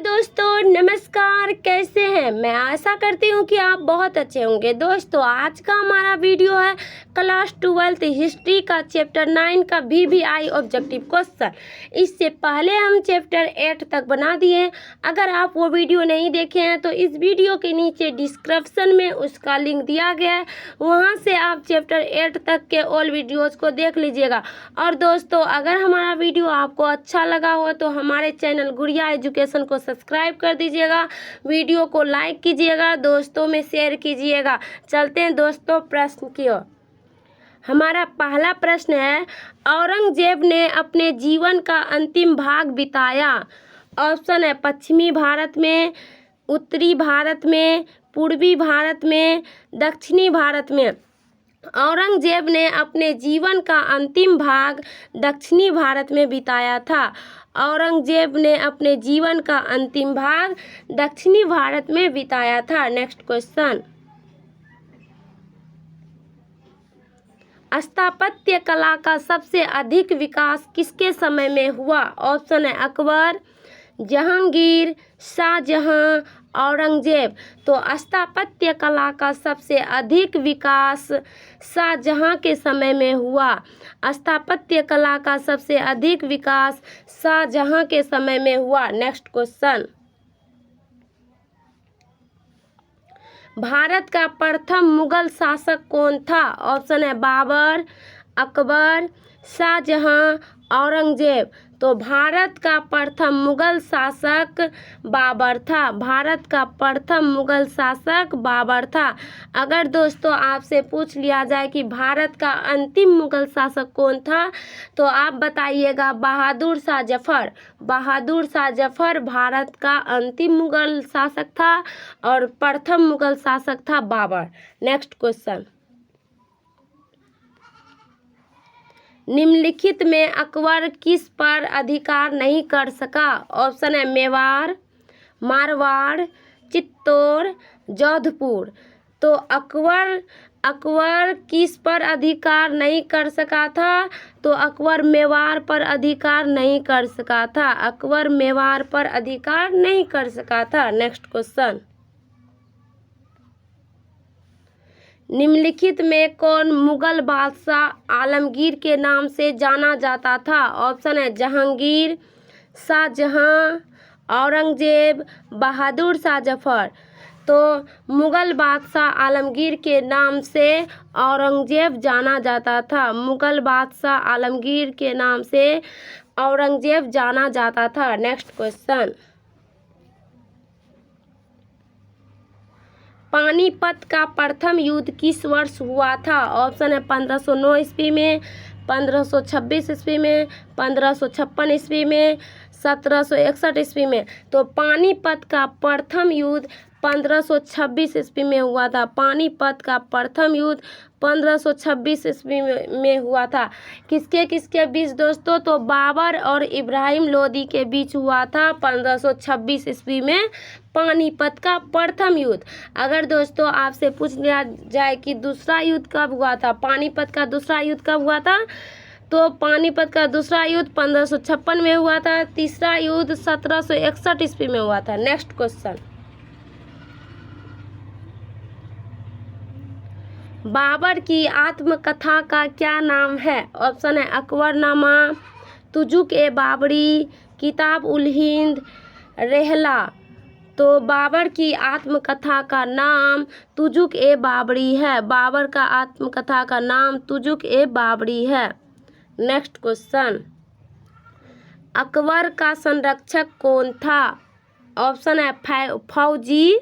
दोस्तों नमस्कार, कैसे हैं। मैं आशा करती हूँ कि आप बहुत अच्छे होंगे। दोस्तों आज का हमारा वीडियो है क्लास 12 हिस्ट्री का चैप्टर 9 का VVI ऑब्जेक्टिव क्वेश्चन। इससे पहले हम चैप्टर 8 तक बना दिए हैं। अगर आप वो वीडियो नहीं देखे हैं तो इस वीडियो के नीचे डिस्क्रिप्शन में उसका लिंक दिया गया है, वहाँ से आप चैप्टर 8 तक के ऑल वीडियोस को देख लीजिएगा। और दोस्तों अगर हमारा वीडियो आपको अच्छा लगा हो तो हमारे चैनल गुड़िया एजुकेशन को सब्सक्राइब कर दीजिएगा, वीडियो को लाइक कीजिएगा, दोस्तों में शेयर कीजिएगा। चलते हैं दोस्तों प्रश्न की ओर। हमारा पहला प्रश्न है, औरंगजेब ने अपने जीवन का अंतिम भाग बिताया। ऑप्शन है पश्चिमी भारत में, उत्तरी भारत में, पूर्वी भारत में, दक्षिणी भारत में। औरंगजेब ने अपने जीवन का अंतिम भाग दक्षिणी भारत में बिताया था। औरंगजेब ने अपने जीवन का अंतिम भाग दक्षिणी भारत में बिताया था। नेक्स्ट क्वेश्चन, स्थापत्य कला का सबसे अधिक विकास किसके समय में हुआ। ऑप्शन है अकबर, जहांगीर, शाहजहां, औरंगजेब। तो स्थापत्य कला का सबसे अधिक विकास शाहजहां के समय में हुआ। स्थापत्य कला का सबसे अधिक विकास शाहजहां के समय में हुआ। नेक्स्ट क्वेश्चन, भारत का प्रथम मुगल शासक कौन था। ऑप्शन है बाबर, अकबर, शाहजहां, औरंगजेब। तो भारत का प्रथम मुगल शासक बाबर था। भारत का प्रथम मुगल शासक बाबर था। अगर दोस्तों आपसे पूछ लिया जाए कि भारत का अंतिम मुगल शासक कौन था तो आप बताइएगा बहादुर शाह जफर। बहादुर शाह जफर भारत का अंतिम मुगल शासक था और प्रथम मुगल शासक था बाबर। नेक्स्ट क्वेश्चन, निम्नलिखित में अकबर किस पर अधिकार नहीं कर सका। ऑप्शन है मेवाड़, मारवाड़, चित्तौड़, जोधपुर। तो अकबर किस पर अधिकार नहीं कर सका था। तो अकबर मेवाड़ पर अधिकार नहीं कर सका था। अकबर मेवाड़ पर अधिकार नहीं कर सका था। नेक्स्ट क्वेश्चन, निम्नलिखित में कौन मुगल बादशाह आलमगीर के नाम से जाना जाता था। ऑप्शन है जहांगीर, शाहजहां, औरंगजेब, बहादुर शाह जफर। तो मुगल बादशाह आलमगीर के नाम से औरंगजेब जाना जाता था। मुगल बादशाह आलमगीर के नाम से औरंगजेब जाना जाता था। नेक्स्ट क्वेश्चन, पानीपत का प्रथम युद्ध किस वर्ष हुआ था। ऑप्शन है 1509 ईस्वी में, 1526 ईस्वी में, 1556 ईस्वी में, 1761 ईस्वी में। तो पानीपत का प्रथम युद्ध 1526 ईस्वी में हुआ था। पानीपत का प्रथम युद्ध 1526 ईस्वी में हुआ था। किसके किसके बीच दोस्तों। तो बाबर और इब्राहिम लोदी के बीच हुआ था 1526 ईस्वी में पानीपत का प्रथम युद्ध। अगर दोस्तों आपसे पूछ लिया जाए कि दूसरा युद्ध कब हुआ था, पानीपत का दूसरा युद्ध कब हुआ था, तो पानीपत का दूसरा युद्ध 1556 में हुआ था। तीसरा युद्ध 1761 ईस्वी में हुआ था। नेक्स्ट क्वेश्चन, बाबर की आत्मकथा का क्या नाम है। ऑप्शन है अकबरनामा, तुजुक ए बाबरी, किताब उल हिंद, रेहला। तो बाबर की आत्मकथा का नाम तुजुक ए बाबरी है। बाबर का आत्मकथा का नाम तुजुक ए बाबरी है। नेक्स्ट क्वेश्चन, अकबर का संरक्षक कौन था। ऑप्शन है फौजी,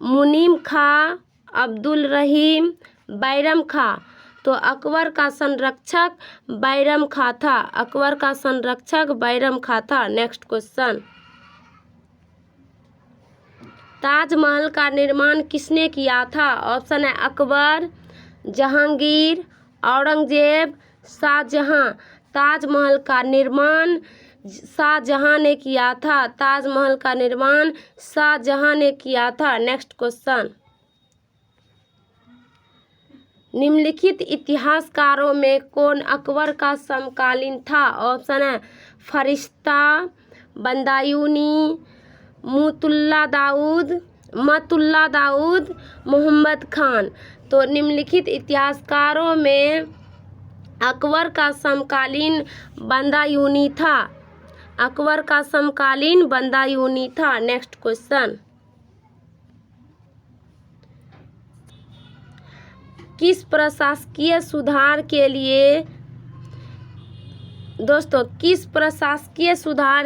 मुनीम खां, अब्दुल रहीम, बैरम खां। तो अकबर का संरक्षक बैरम खां था। अकबर का संरक्षक बैरम खां था। नेक्स्ट क्वेश्चन, ताजमहल का निर्माण किसने किया था। ऑप्शन है अकबर, जहांगीर, औरंगजेब, शाहजहां। ताजमहल का निर्माण शाहजहां ने किया था। ताजमहल का निर्माण शाहजहां ने किया था। नेक्स्ट क्वेश्चन, निम्नलिखित इतिहासकारों में कौन अकबर का समकालीन था। ऑप्शन है फरिश्ता, बदायूनी, मतुल्ला दाऊद, मोहम्मद खान। तो निम्नलिखित इतिहासकारों में अकबर का समकालीन बंदा यूनी था। अकबर का समकालीन बंदा यूनी था। नेक्स्ट क्वेश्चन, किस प्रशासकीय सुधार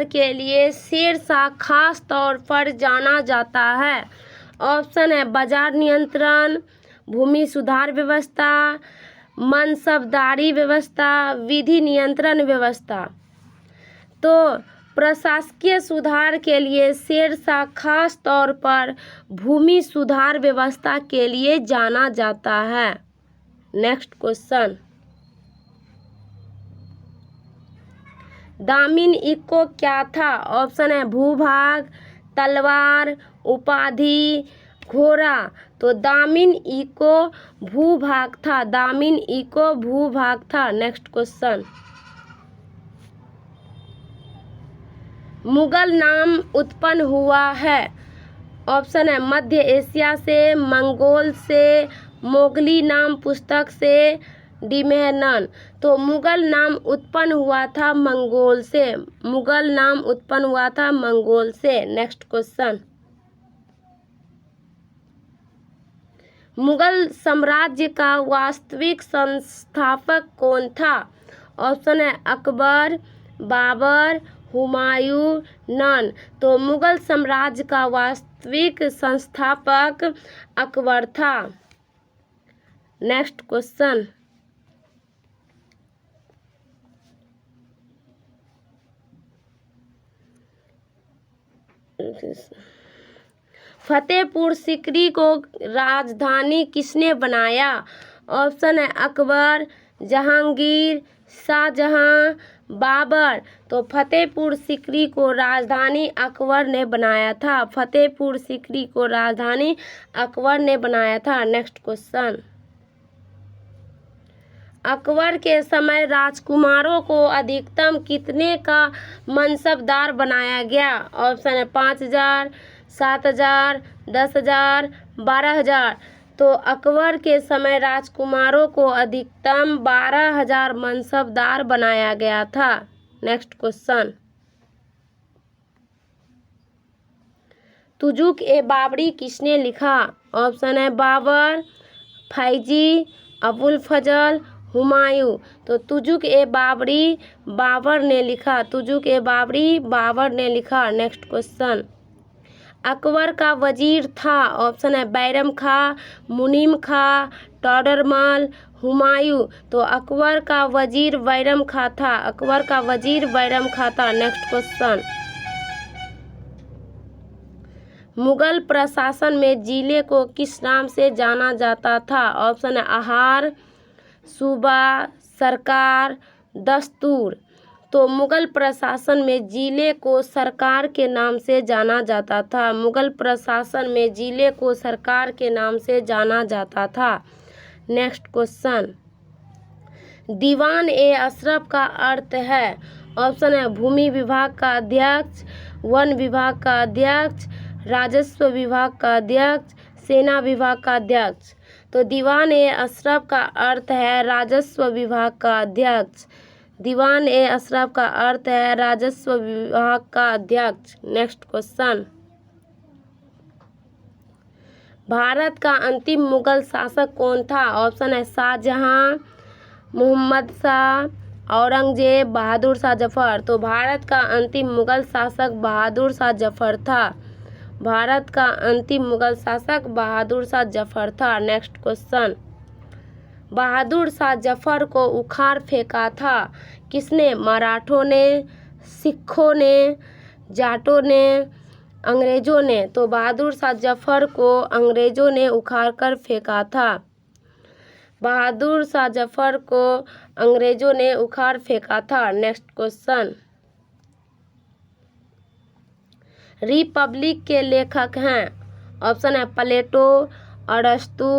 के लिए शेरशाह खास तौर पर जाना जाता है? ऑप्शन है बाजार नियंत्रण, भूमि सुधार व्यवस्था, मनसबदारी व्यवस्था, विधि नियंत्रण व्यवस्था। तो प्रशासकीय सुधार के लिए शेरशाह खास तौर पर भूमि सुधार व्यवस्था के लिए जाना जाता है। नेक्स्ट क्वेश्चन, दामिन इक्को क्या था? ऑप्शन है भूभाग, तलवार, उपाधि, घोड़ा। तो दामिन इक्को भूभाग था। दामिन इक्को भूभाग था। नेक्स्ट क्वेश्चन, मुगल नाम उत्पन्न हुआ है? ऑप्शन है मध्य एशिया से, मंगोल से, मोगली नाम पुस्तक से, डिमेहनन। तो मुगल नाम उत्पन्न हुआ था मंगोल से। मुगल नाम उत्पन्न हुआ था मंगोल से। नेक्स्ट क्वेश्चन, मुगल साम्राज्य का वास्तविक संस्थापक कौन था? ऑप्शन है अकबर, बाबर, हुमायूं, नन। तो मुगल साम्राज्य का वास्तविक संस्थापक अकबर था। नेक्स्ट क्वेश्चन, फतेहपुर सीकरी को राजधानी किसने बनाया? ऑप्शन है अकबर, जहांगीर, शाहजहां, बाबर। तो फतेहपुर सीकरी को राजधानी अकबर ने बनाया था। फतेहपुर सीकरी को राजधानी अकबर ने बनाया था। नेक्स्ट क्वेश्चन, अकबर के समय राजकुमारों को अधिकतम कितने का मनसबदार बनाया गया? ऑप्शन है 5000, 7000, 10,000, 12,000। तो अकबर के समय राजकुमारों को अधिकतम 12,000 मनसबदार बनाया गया था। नेक्स्ट क्वेश्चन, तुजुक ए बाबरी किसने लिखा? ऑप्शन है बाबर, फैजी, अबुल फजल, हुमायूं। तो तुजुक ए बाबरी बाबर ने लिखा। तुजुक ए बाबरी बाबर ने लिखा। नेक्स्ट क्वेश्चन, अकबर का वजीर था? ऑप्शन है बैरम खां, मुनीम खां, टोडरमल, हुमायूं। तो अकबर का वजीर बैरम खां था। अकबर का वजीर बैरम खां था। नेक्स्ट क्वेश्चन, मुगल प्रशासन में जिले को किस नाम से जाना जाता था? ऑप्शन है आहार, सूबा, सरकार, दस्तूर। तो मुगल प्रशासन में जिले को सरकार के नाम से जाना जाता था। मुगल प्रशासन में जिले को सरकार के नाम से जाना जाता था। नेक्स्ट क्वेश्चन, दीवान ए अशरफ का अर्थ है? ऑप्शन है भूमि विभाग का अध्यक्ष, वन विभाग का अध्यक्ष, राजस्व विभाग का अध्यक्ष, सेना विभाग का अध्यक्ष। तो दीवान ए अशरफ का अर्थ है राजस्व विभाग का अध्यक्ष। दीवान ए अशरफ का अर्थ है राजस्व विभाग का अध्यक्ष। नेक्स्ट क्वेश्चन, भारत का अंतिम मुगल शासक कौन था? ऑप्शन है शाहजहां, मोहम्मद शाह, औरंगजेब, बहादुर शाह जफर। तो भारत का अंतिम मुगल शासक बहादुर शाह जफर था। भारत का अंतिम मुगल शासक बहादुर शाह जफर था। नेक्स्ट क्वेश्चन, बहादुर शाह जफर को उखाड़ फेंका था किसने? मराठों ने, सिखों ने, जाटों ने, अंग्रेजों ने। तो बहादुर शाह जफर को अंग्रेजों ने उखाड़ कर फेंका था। बहादुर शाह जफर को अंग्रेजों ने उखाड़ फेंका था। नेक्स्ट क्वेश्चन, रिपब्लिक के लेखक हैं? ऑप्शन है प्लेटो, अरस्तु,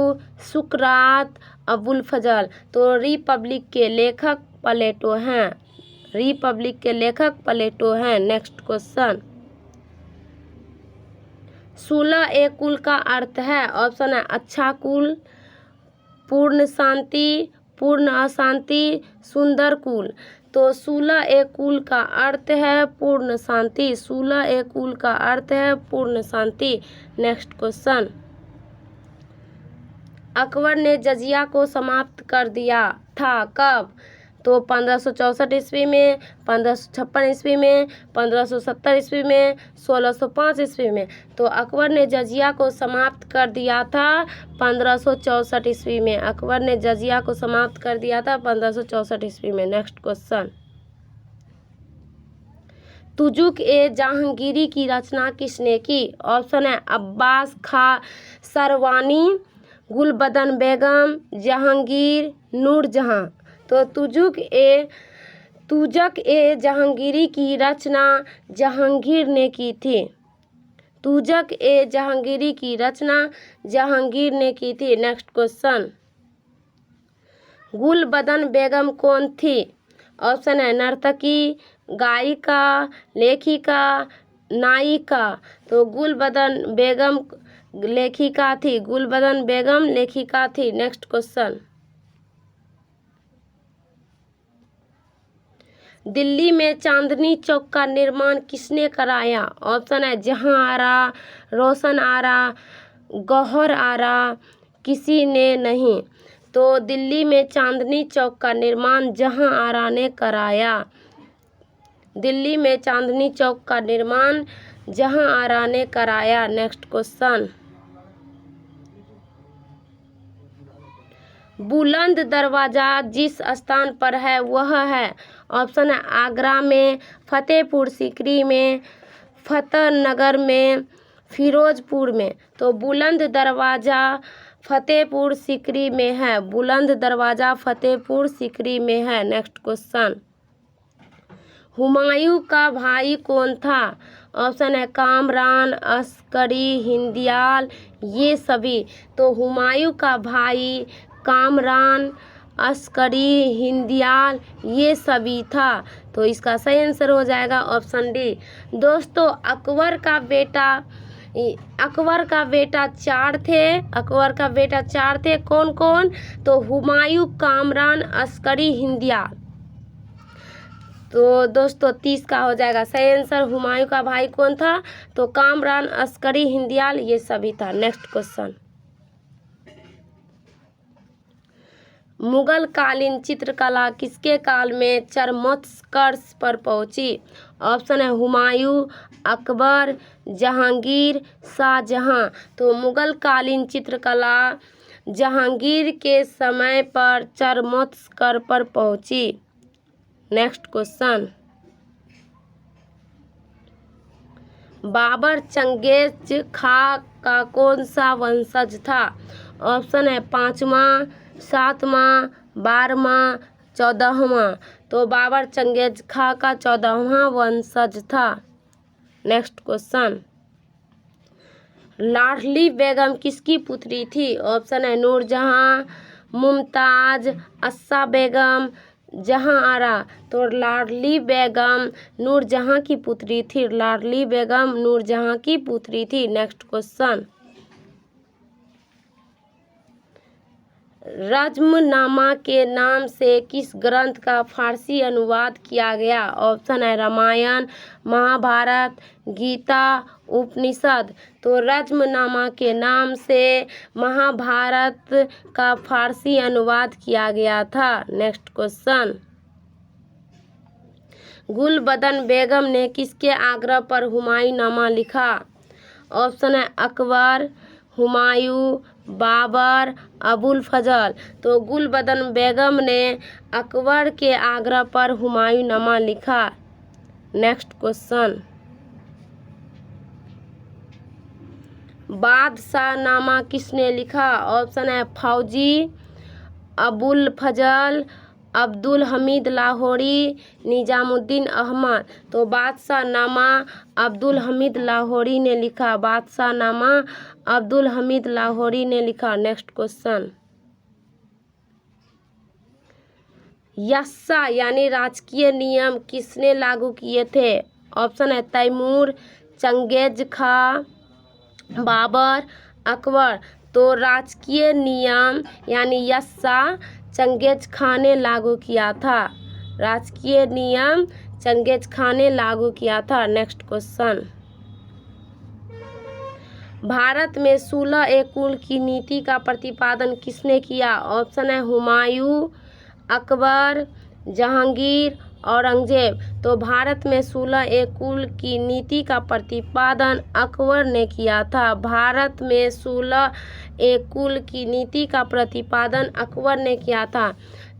सुकरात, अबुल फजल। तो रिपब्लिक के लेखक प्लेटो हैं। रिपब्लिक के लेखक प्लेटो हैं। नेक्स्ट क्वेश्चन, 16 ए कुल का अर्थ है। ऑप्शन है अच्छा कुल, पूर्ण शांति, पूर्ण अशांति, सुंदर कुल। तो 16 ए कुल का अर्थ है पूर्ण शांति। 16 ए कुल का अर्थ है पूर्ण शांति। नेक्स्ट क्वेश्चन, अकबर ने जजिया को समाप्त कर दिया था कब? तो 1564 ईस्वी में, 1556 ईस्वी में, 1570 ईस्वी में, 1605 ईस्वी में। तो अकबर ने जजिया को समाप्त कर दिया था 1564 ईस्वी में। अकबर ने जजिया को समाप्त कर दिया था 1564 ईस्वी में। नेक्स्ट क्वेश्चन, तुजुक ए जहांगीरी की रचना किसने की? ऑप्शन है अब्बास खां सरवानी, गुलबदन बेगम, जहांगीर, नूरजहां। तो तुजुक ए जहांगीरी की रचना जहांगीर ने की थी। तुजुक ए जहांगीरी की रचना जहांगीर ने की थी। नेक्स्ट क्वेश्चन, गुलबदन बेगम कौन थी? ऑप्शन है नर्तकी, गायिका, लेखिका, नायिका। तो गुलबदन बेगम लेखिका थी। गुलबदन बेगम लेखिका थी। नेक्स्ट क्वेश्चन, दिल्ली में चांदनी चौक का निर्माण किसने कराया? ऑप्शन है जहां आरा, रोशन आरा, गौहर आरा, किसी ने नहीं। तो दिल्ली में चांदनी चौक का निर्माण जहां आरा ने कराया। दिल्ली में चांदनी चौक का निर्माण जहां आरा ने कराया। नेक्स्ट क्वेश्चन, बुलंद दरवाजा जिस स्थान पर है वह है। ऑप्शन है आगरा में, फतेहपुर सीकरी में, फतेहनगर में, फिरोजपुर में। तो बुलंद दरवाजा फतेहपुर सीकरी में है। बुलंद दरवाजा फतेहपुर सीकरी में है। नेक्स्ट क्वेश्चन, हुमायूं का भाई कौन था? ऑप्शन है कामरान, अस्करी, हिंदयाल, ये सभी। तो हुमायूं का भाई कामरान, अस्करी, हिंदयाल, ये सभी था। तो इसका सही आंसर हो जाएगा ऑप्शन डी। दोस्तों अकबर का बेटा चार थे। अकबर का बेटा चार थे। कौन कौन? तो हुमायूं, कामरान, अस्करी, हिंदयाल। तो दोस्तों 30 का हो जाएगा सही आंसर। हुमायूं का भाई कौन था? तो कामरान, अस्करी, हिंदयाल, ये सभी था। नेक्स्ट क्वेश्चन, मुगल कालीन चित्रकला किसके काल में चरमोत्कर्ष पर पहुंची? ऑप्शन है हुमायूं, अकबर, जहांगीर, शाहजहां। तो मुगल कालीन चित्रकला जहांगीर के समय पर चरमोत्कर्ष पर पहुंची। नेक्स्ट क्वेश्चन, बाबर चंगेज खां का कौन सा वंशज था? ऑप्शन है 5वां, 7वां, 12वां, 14वां। तो बाबर चंगेज खां का 14वां वंशज था। नेक्स्ट क्वेश्चन, लाडली बेगम किसकी पुत्री थी? ऑप्शन है नूरजहां, मुमताज, अस्सा बेगम, जहां आरा। तो लाडली बेगम नूरजहां की पुत्री थी। लाडली बेगम नूरजहां की पुत्री थी। नेक्स्ट क्वेश्चन, रज्मनामा के नाम से किस ग्रंथ का फारसी अनुवाद किया गया? ऑप्शन है रामायण, महाभारत, गीता, उपनिषद। तो रज्मनामा के नाम से महाभारत का फारसी अनुवाद किया गया था। नेक्स्ट क्वेश्चन, गुलबदन बेगम ने किसके आग्रह पर हुमायूंनामा लिखा? ऑप्शन है अकबर, हुमायूं, बाबर, अबुल फजल। तो गुलबदन बेगम ने अकबर के आग्रह पर हुमायूंनामा लिखा। नेक्स्ट क्वेश्चन, बादशाहनामा किसने लिखा? ऑप्शन है फौजी, अबुल फजल, अब्दुल हमीद लाहौरी, निजामुद्दीन अहमद। तो बादशाहनामा अब्दुल हमीद लाहौरी ने लिखा। बादशाहनामा अब्दुल हमीद लाहौरी ने लिखा। नेक्स्ट क्वेश्चन, यस्सा यानी राजकीय नियम किसने लागू किए थे? ऑप्शन है तैमूर, चंगेज खां, बाबर, अकबर। तो राजकीय नियम यानी यस्सा चंगेज खान ने लागू किया था। राजकीय नियम चंगेज खान ने लागू किया था। नेक्स्ट क्वेश्चन, भारत में 16 कुल की नीति का प्रतिपादन किसने किया? ऑप्शन है हुमायूं, अकबर, जहांगीर, औरंगजेब। तो भारत में 16 कुल की नीति का प्रतिपादन अकबर ने किया था। भारत में 16 कुल की नीति का प्रतिपादन अकबर ने किया था।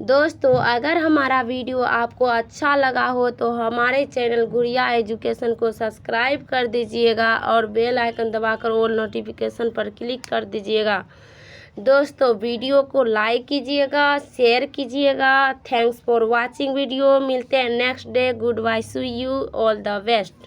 दोस्तों, अगर हमारा वीडियो आपको अच्छा लगा हो तो हमारे चैनल गुड़िया एजुकेशन को सब्सक्राइब कर दीजिएगा और बेल आइकन दबाकर ऑल नोटिफिकेशन पर क्लिक कर दीजिएगा। दोस्तों, वीडियो को लाइक कीजिएगा, शेयर कीजिएगा। Thanks for watching video. मिलते हैं next day. Goodbye, see you, all the best.